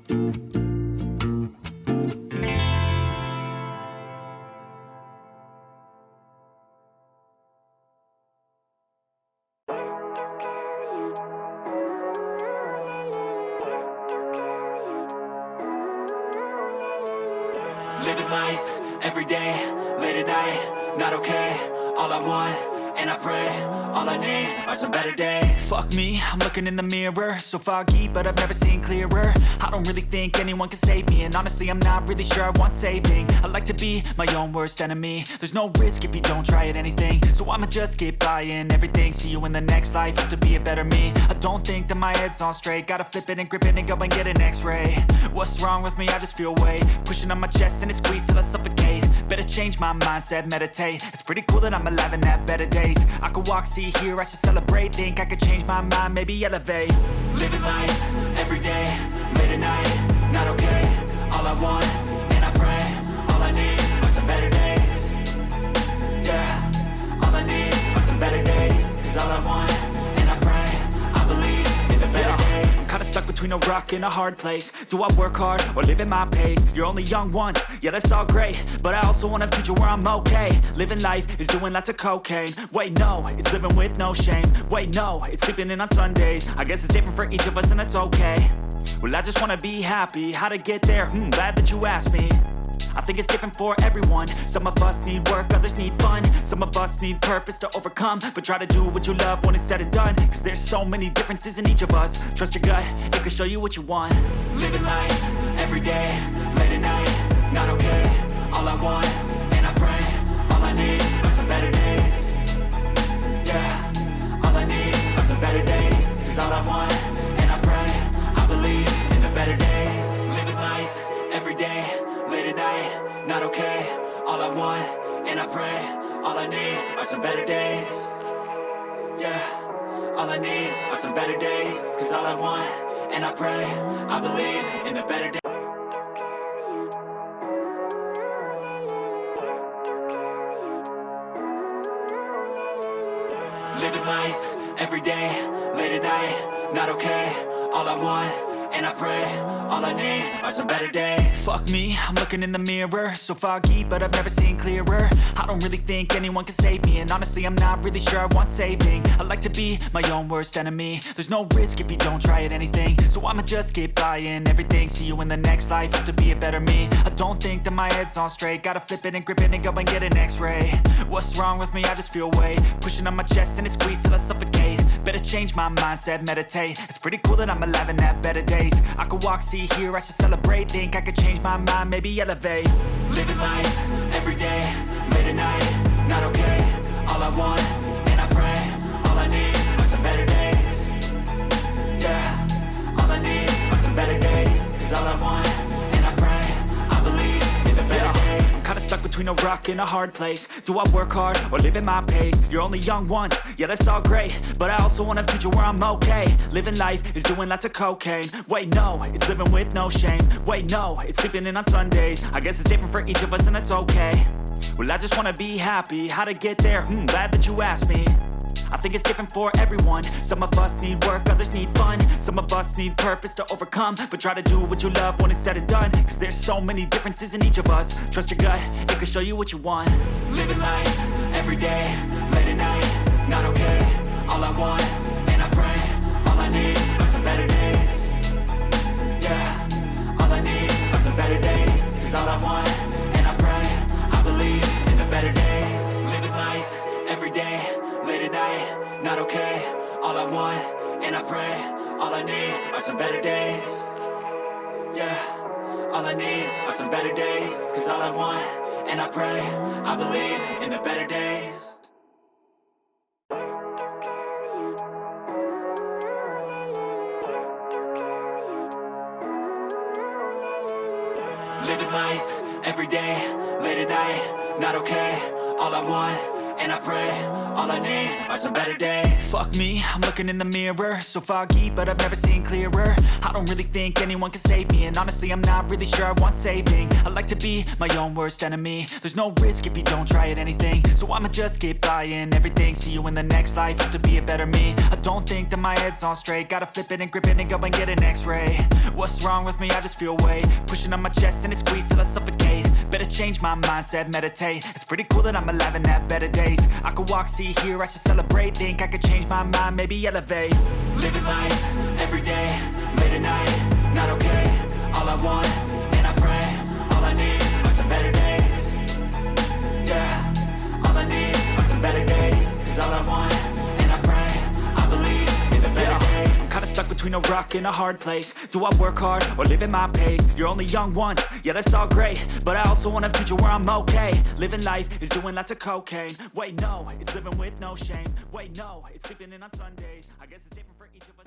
Living life, everyday, late at night, not okay. All I want, and I pray, all I need are some better days. Fuck me, I'm looking in the mirror, so foggy, but I've never seen clearer. I don't really think anyone can save me, and honestly I'm not really sure I want saving. I like to be my own worst enemy. There's no risk if you don't try at anything, so I'ma just keep buying everything. See you in the next life, hope to be a better me. I don't think that my head's on straight, gotta flip it and grip it and go and get an x-ray. What's wrong with me? I just feel weight pushing on my chest and it squeezes till I suffocate. Better change my mindset, meditate. It's pretty cool that I'm alive and have better days. I could walk, see, hear, I should celebrate. Think I could change my mind, maybe elevate. Living life, everyday, late at night, not okay. All I want, and I pray, all I need are some better days. Yeah, all I need are some better days. Cause all I want, and I pray, I believe in the better days. I'm kinda stuck between a rock and a hard place. Do I work hard or live at my pace? You're only young once, yeah that's all great, but I also want a future where I'm okay. Living life is doing lots of cocaine. Wait no, it's living with no shame. Wait no, it's sleeping in on Sundays. I guess it's different for each of us and that's okay. Well I just wanna be happy, how to get there? Glad that you asked me. I think it's different for everyone. Some of us need work, others need fun. Some of us need purpose to overcome. But try to do what you love when it's said and done. Cause there's so many differences in each of us. Trust your gut, it can show you what you want. Living life, everyday, late at night, not okay. All I want, and I pray, all I need are some better days. Yeah, all I need are some better days. Cause all I want, and I pray, I believe in the better days. Living life, everyday, late at night, not okay. All I want, and I pray, all I need are some better days. Yeah, all I need are some better days. Cause all I want, and I pray, I believe in the better days. Living life, everyday, late at night, not okay. All I want, and I pray, all I need are some better days. Fuck me, I'm looking in the mirror, so foggy, but I've never seen clearer. I don't really think anyone can save me, and honestly I'm not really sure I want saving. I like to be my own worst enemy. There's no risk if you don't try at anything, so I'ma just keep buying everything. See you in the next life, hope to be a better me. I don't think that my head's on straight, gotta flip it and grip it and go and get an x-ray. What's wrong with me? I just feel weight pushing on my chest and it squeezes till I suffocate. Better change my mindset, meditate. It's pretty cool that I'm alive and have better days. I could walk, see, hear, I should celebrate. Think I could change my mind, maybe elevate. Living life, everyday, late at night, not okay. All I want, and I pray, all I need are some better days. Yeah, all I need are some better days. Cause all I want, and I pray, I believe in the better days. I'm kinda stuck between a rock and a hard place. Do I work hard or live at my pace? You're only young once, yeah that's all great, but I also want a future where I'm okay. Living life is doing lots of cocaine. Wait no, it's living with no shame. Wait no, it's sleeping in on Sundays. I guess it's different for each of us and that's okay. Well I just wanna be happy, how to get there? Glad that you asked me. I think it's different for everyone. Some of us need work, others need fun. Some of us need purpose to overcome. But try to do what you love when it's said and done. Cause there's so many differences in each of us. Trust your gut, it can show you what you want. Living life, everyday, late at night, not okay. All I want, and I pray, all I need are some better days. Yeah, all I need are some better days. Cause all I want, and I pray, I believe in the better days. Living life, everyday, late at night, not okay. All I want, and I pray, all I need are some better days. Yeah, all I need are some better days. Cause all I want, and I pray, I believe in the better days. Living life, everyday, late at night, not okay. All I want, and I pray. All I need are some better days. Fuck me, I'm looking in the mirror, so foggy, but I've never seen clearer. I don't really think anyone can save me, and honestly I'm not really sure I want saving. I like to be my own worst enemy. There's no risk if you don't try at anything, so I'ma just keep buying everything. See you in the next life, hope to be a better me. I don't think that my head's on straight, gotta flip it and grip it and go and get an x-ray. What's wrong with me? I just feel weight pushing on my chest and it squeezes till I suffocate. Better change my mindset, meditate. It's pretty cool that I'm alive and have better days. I could walk, see, hear, I should celebrate. Think I could change my mind, maybe elevate. Living life, every day, late at night, not okay. All I want, and I pray, all I need are some better days. Yeah, all I need are some better days. Cause all I want, and I pray, I believe in the better days. I'm kinda stuck between a rock and a hard place. Do I work hard or live at my pace? You're only young once, yeah that's all great, but I also want a future where I'm okay. Living life is doing lots of cocaine. Wait no, it's living with no shame. Wait no, it's sleeping in on Sundays. I guess it's different for each of us.